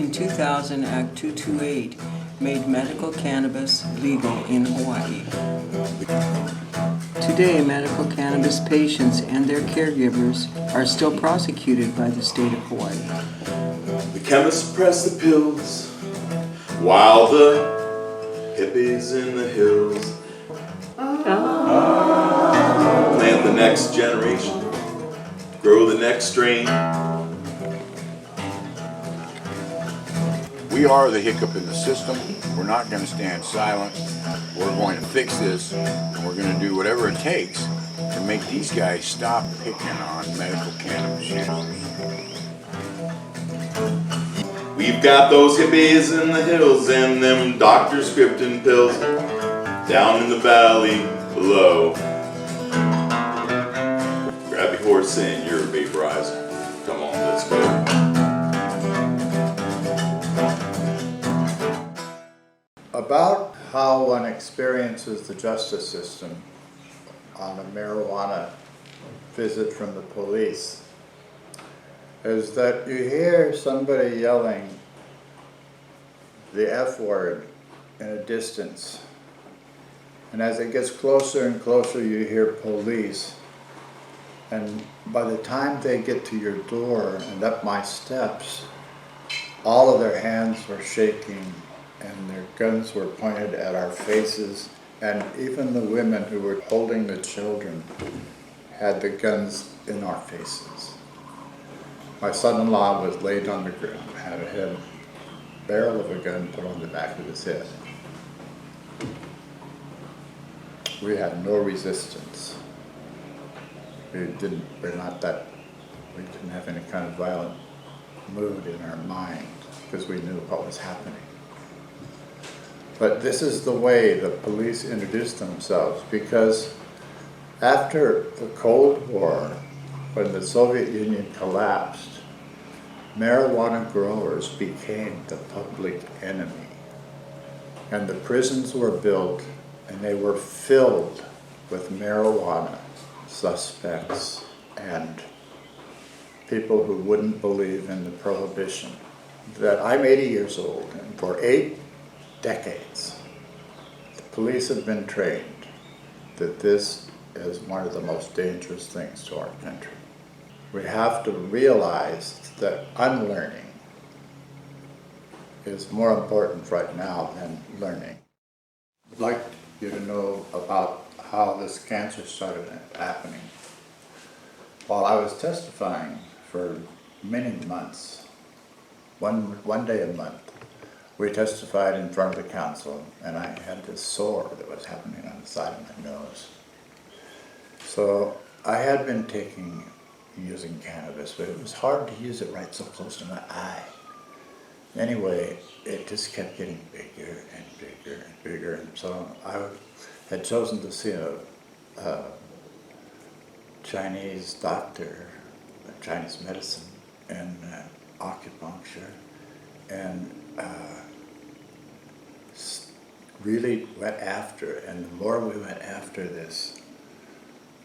In 2000, Act 228 made medical cannabis legal in Hawaii. Today, medical cannabis patients and their caregivers are still prosecuted by the state of Hawaii. The chemists press the pills while the hippies in the hills plant the next generation, grow the next strain. We are the hiccup in the system. We're not going to stand silent. We're going to fix this, and we're going to do whatever it takes to make these guys stop picking on medical cannabis users. We've got those hippies in the hills and them doctors scripting pills down in the valley below. Grab your horse and you're a vaporizer. Come on, let's go. About how one experiences the justice system on a marijuana visit from the police is that you hear somebody yelling the F word in a distance. And as it gets closer and closer, you hear police. And by the time they get to your door and up my steps, all of their hands were shaking and their guns were pointed at our faces. And even the women who were holding the children had the guns in our faces. My son-in-law was laid on the ground, had a head barrel of a gun put on the back of his head. We had no resistance. We didn't have any kind of violent mood in our mind because we knew what was happening. But this is the way the police introduced themselves, because after the Cold War, when the Soviet Union collapsed, marijuana growers became the public enemy. And the prisons were built and they were filled with marijuana suspects and people who wouldn't believe in the prohibition. That I'm 80 years old, and for 8 decades, the police have been trained that this is one of the most dangerous things to our country. We have to realize that unlearning is more important right now than learning. I'd like you to know about how this cancer started happening. While I was testifying for many months, one day a month, we testified in front of the council, and I had this sore that was happening on the side of my nose. So I had been using cannabis, but it was hard to use it right so close to my eye. Anyway, it just kept getting bigger and bigger and bigger, and so I had chosen to see a Chinese doctor, Chinese medicine, and acupuncture, and really went after, and the more we went after this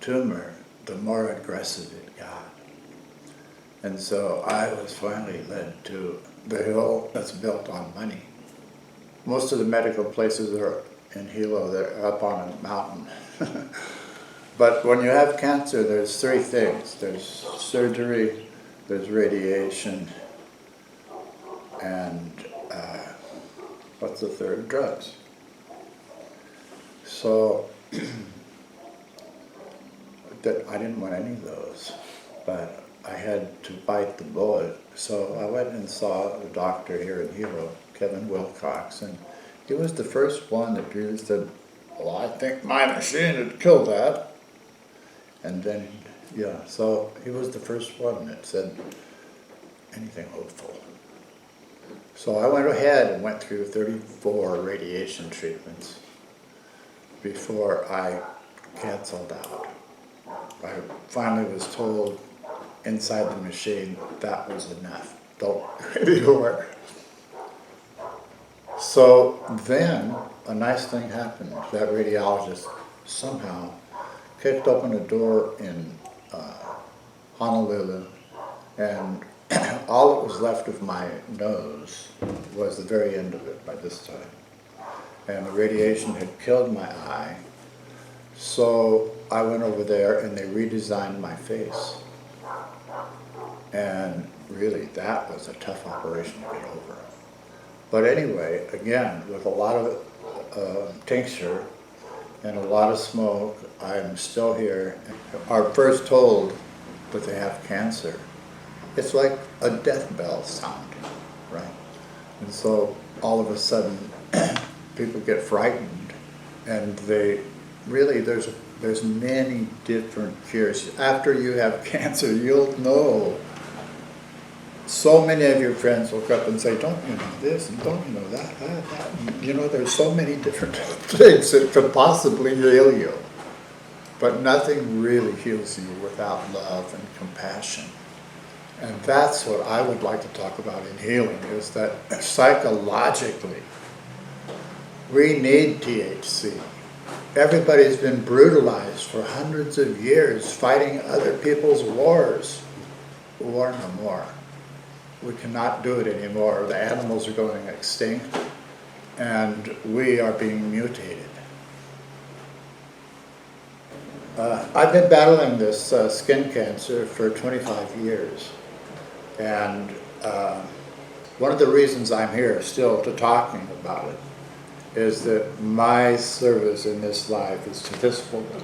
tumor, the more aggressive it got. And so I was finally led to the hill that's built on money. Most of the medical places are in Hilo, they're up on a mountain. But when you have cancer, there's 3 things. There's surgery, there's radiation, and what's the third? Drugs. So I didn't want any of those, but I had to bite the bullet. So I went and saw a doctor here in Hilo, Kevin Wilcox, and he was the first one that really said, well, I think my machine would kill that. And then, yeah, so he was the first one that said anything hopeful. So I went ahead and went through 34 radiation treatments before I canceled out. I finally was told inside the machine that was enough. Don't anymore. So then a nice thing happened. That radiologist somehow kicked open a door in Honolulu and all that was left of my nose was the very end of it by this time. And the radiation had killed my eye. So I went over there and they redesigned my face. And really, that was a tough operation to get over. But anyway, again, with a lot of tincture and a lot of smoke, I'm still here. Are first told that they have cancer. It's like a death bell sound, right? And so all of a sudden, people get frightened, and they really, there's many different cures. After you have cancer, you'll know. So many of your friends will come up and say, don't you know this, and don't you know that. And, you know, there's so many different things that could possibly heal you. But nothing really heals you without love and compassion. And that's what I would like to talk about in healing, is that psychologically, we need THC. Everybody's been brutalized for hundreds of years, fighting other people's wars. War no more. We cannot do it anymore. The animals are going extinct, and we are being mutated. I've been battling this skin cancer for 25 years, and one of the reasons I'm here still to talking about it is that my service in this life is to this woman.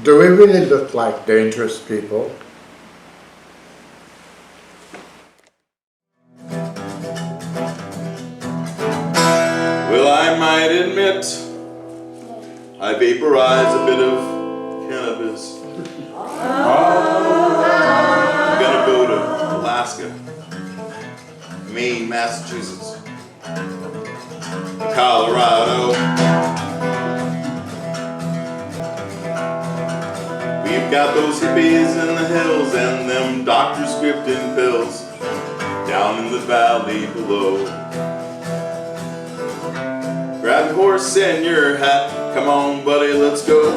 Do we really look like dangerous people? Well, I might admit, I vaporize a bit of cannabis. I'm gonna go to Alaska, Maine, Massachusetts, Colorado. We've got those hippies in the hills and them doctors scripting pills down in the valley below. Grab your horse and your hat, come on buddy, let's go.